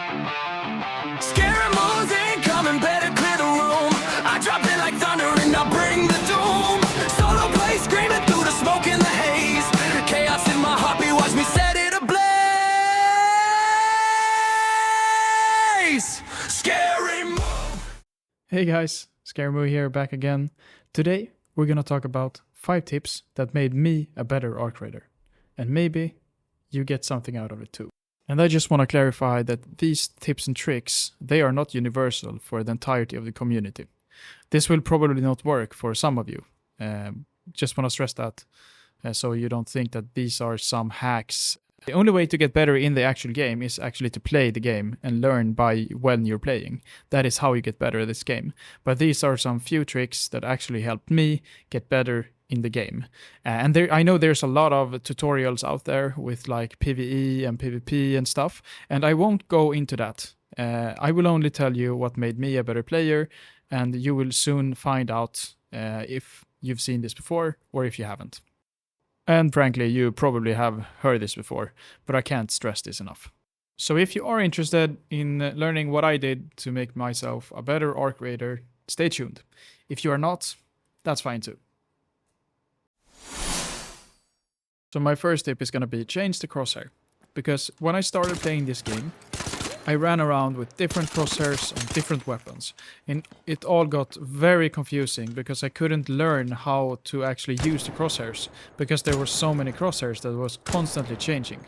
Scary moves ain't coming, better clear the room. I drop it like thunder and I bring the doom. Solo play screaming through the smoke and the haze. Chaos in my heartbeat, watch me set it ablaze. Scary move. Hey guys, Scary Moo here, back again. Today we're gonna talk about 5 tips that made me a better Arc Raider. And maybe you get something out of it too. And I just want to clarify that these tips and tricks, they are not universal for the entirety of the community. This will probably not work for some of you. Just want to stress that so you don't think that these are some hacks. The only way to get better in the actual game is actually to play the game and learn by when you're playing. That is how you get better at this game. But these are some few tricks that actually helped me get better in the game. And I know there's a lot of tutorials out there with like PvE and PvP and stuff, and I won't go into that. I will only tell you what made me a better player, and you will soon find out if you've seen this before or if you haven't. And frankly, you probably have heard this before, but I can't stress this enough. So if you are interested in learning what I did to make myself a better Arc Raider, stay tuned. If you are not, that's fine too. So my first tip is going to be change the crosshair. Because when I started playing this game, I ran around with different crosshairs on different weapons. And it all got very confusing because I couldn't learn how to actually use the crosshairs. Because there were so many crosshairs that was constantly changing.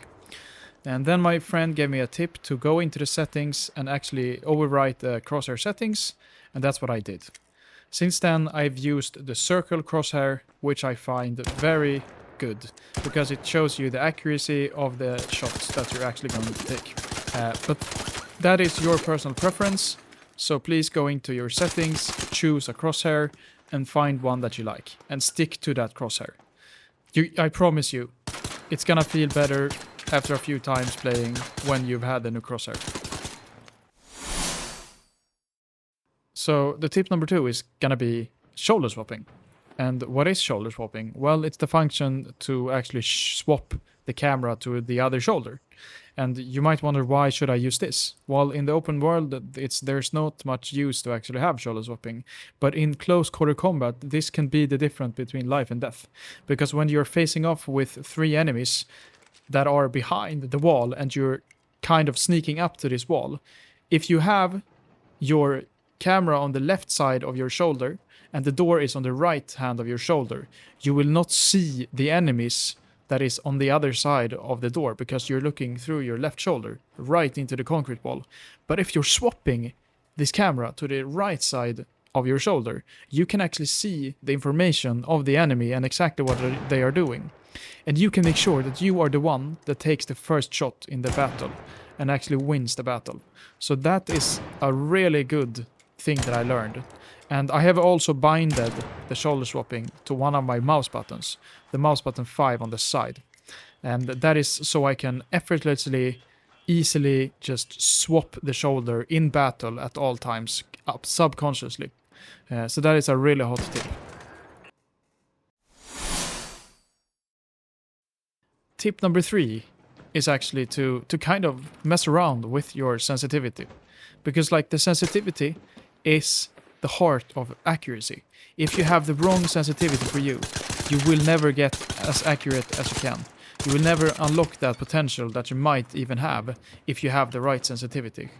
And then my friend gave me a tip to go into the settings and actually overwrite the crosshair settings. And that's what I did. Since then I've used the circle crosshair, which I find very good because it shows you the accuracy of the shots that you're actually going to take. But that is your personal preference, so please go into your settings, choose a crosshair and find one that you like and stick to that crosshair. I promise you, it's gonna feel better after a few times playing when you've had the new crosshair. So the tip number 2 is gonna be shoulder swapping. And what is shoulder swapping? Well, it's the function to actually swap the camera to the other shoulder. And you might wonder, why should I use this? Well, in the open world, there's not much use to actually have shoulder swapping. But in close quarter combat, this can be the difference between life and death. Because when you're facing off with 3 enemies that are behind the wall and you're kind of sneaking up to this wall, if you have your camera on the left side of your shoulder and the door is on the right hand of your shoulder, you will not see the enemies that is on the other side of the door because you're looking through your left shoulder right into the concrete wall. But if you're swapping this camera to the right side of your shoulder, you can actually see the information of the enemy and exactly what they are doing. And you can make sure that you are the one that takes the first shot in the battle and actually wins the battle. So that is a really good thing that I learned. And I have also binded the shoulder swapping to one of my mouse buttons, the mouse button 5 on the side. And that is so I can effortlessly, easily just swap the shoulder in battle at all times, up subconsciously. So that is a really hot tip. Tip number 3 is actually to kind of mess around with your sensitivity. Because like the sensitivity is the heart of accuracy. If you have the wrong sensitivity for you, you will never get as accurate as you can. You will never unlock that potential that you might even have if you have the right sensitivity.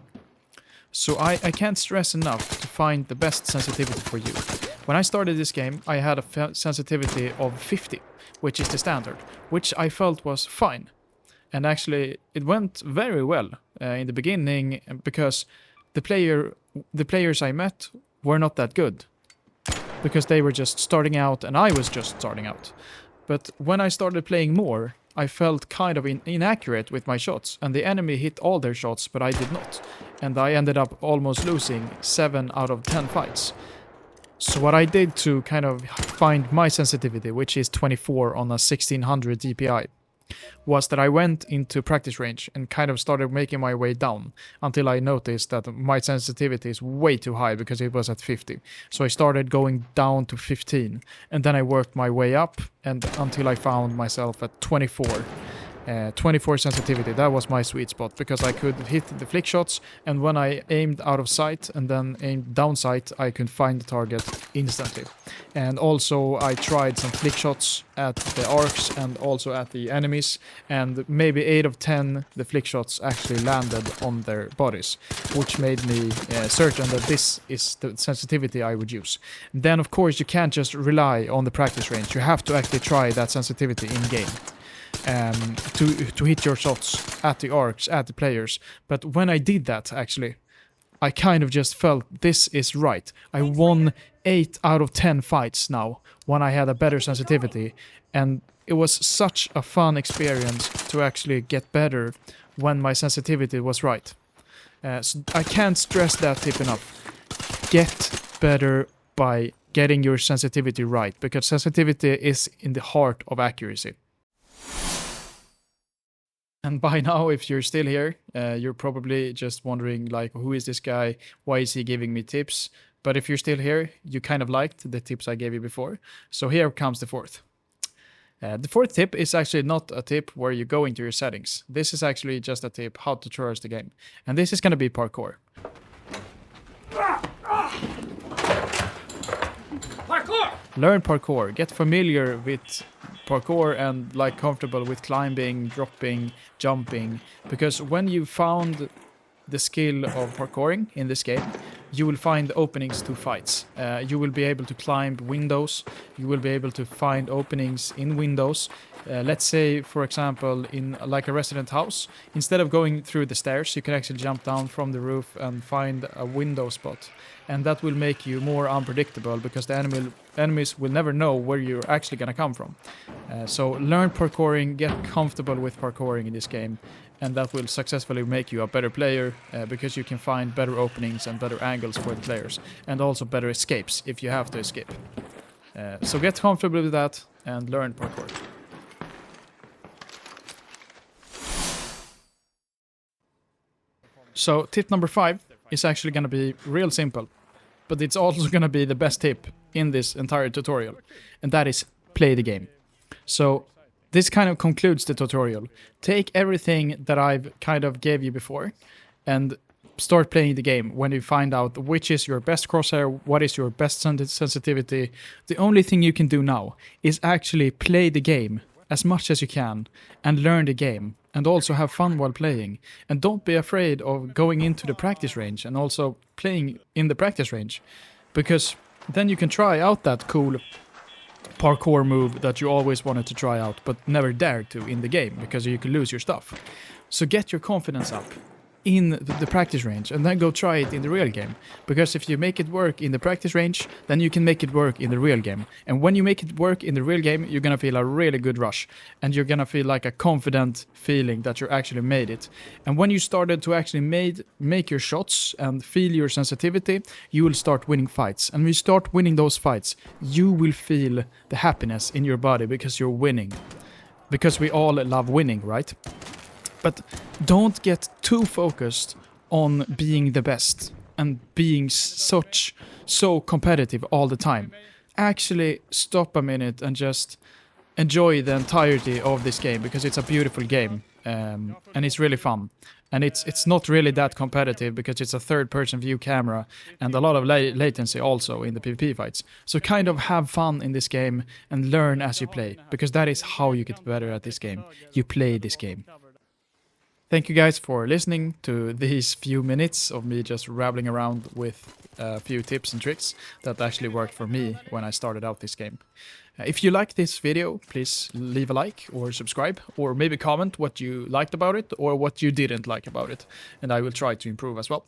So I can't stress enough to find the best sensitivity for you. When I started this game, I had a sensitivity of 50, which is the standard, which I felt was fine. And actually, it went very well in the beginning because the players I met were not that good because they were just starting out and I was just starting out. But when I started playing more, I felt kind of inaccurate with my shots, and the enemy hit all their shots, but I did not. And I ended up almost losing 7 out of 10 fights. So what I did to kind of find my sensitivity, which is 24 on a 1600 DPI, was that I went into practice range and kind of started making my way down until I noticed that my sensitivity is way too high because it was at 50. So I started going down to 15 and then I worked my way up and until I found myself at 24. 24 sensitivity, that was my sweet spot because I could hit the flick shots, and when I aimed out of sight and then aimed down sight, I could find the target instantly. And also I tried some flick shots at the arcs and also at the enemies, and maybe 8 of 10 the flick shots actually landed on their bodies, which made me certain that this is the sensitivity I would use. Then of course you can't just rely on the practice range, you have to actually try that sensitivity in game. To hit your shots at the arcs, at the players. But when I did that, actually, I kind of just felt this is right. I won 8 out of 10 fights now when I had a better sensitivity, and it was such a fun experience to actually get better when my sensitivity was right. So I can't stress that tip enough. Get better by getting your sensitivity right, because sensitivity is in the heart of accuracy. And by now, if you're still here, you're probably just wondering, like, who is this guy? Why is he giving me tips? But if you're still here, you kind of liked the tips I gave you before. So here comes the fourth. The fourth tip is actually not a tip where you go into your settings. This is actually just a tip how to traverse the game. And this is going to be parkour. Parkour! Learn parkour. Get familiar with parkour and like comfortable with climbing, dropping, jumping. Because when you found the skill of parkouring in this game, you will find openings to fights. You will be able to climb windows. You will be able to find openings in windows. Let's say, for example, in like a resident house, instead of going through the stairs, you can actually jump down from the roof and find a window spot. And that will make you more unpredictable because the enemies will never know where you're actually going to come from. So learn parkouring, get comfortable with parkouring in this game, and that will successfully make you a better player because you can find better openings and better angles for the players, and also better escapes if you have to escape. So get comfortable with that and learn parkour. So tip number 5 is actually going to be real simple, but it's also going to be the best tip in this entire tutorial, and that is play the game. So this kind of concludes the tutorial. Take everything that I've kind of gave you before and start playing the game when you find out which is your best crosshair, what is your best sensitivity. The only thing you can do now is actually play the game as much as you can and learn the game and also have fun while playing. And don't be afraid of going into the practice range and also playing in the practice range, because then you can try out that cool parkour move that you always wanted to try out but never dared to in the game because you could lose your stuff. So get your confidence up in the practice range and then go try it in the real game, because if you make it work in the practice range, then you can make it work in the real game. And when you make it work in the real game, you're gonna feel a really good rush and you're gonna feel like a confident feeling that you actually made it. And when you started to actually make your shots and feel your sensitivity, you will start winning fights. And when you start winning those fights, you will feel the happiness in your body because you're winning. Because we all love winning, right? But don't get too focused on being the best and being so competitive all the time. Actually stop a minute and just enjoy the entirety of this game, because it's a beautiful game and it's really fun. And it's not really that competitive because it's a third-person view camera and a lot of latency also in the PvP fights. So kind of have fun in this game and learn as you play, because that is how you get better at this game. You play this game. Thank you guys for listening to these few minutes of me just rambling around with a few tips and tricks that actually worked for me when I started out this game. If you like this video, please leave a like or subscribe, or maybe comment what you liked about it or what you didn't like about it, and I will try to improve as well.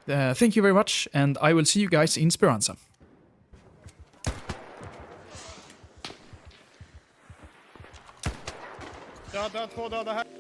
Thank you very much, and I will see you guys in Speranza. Döda 2 döda här.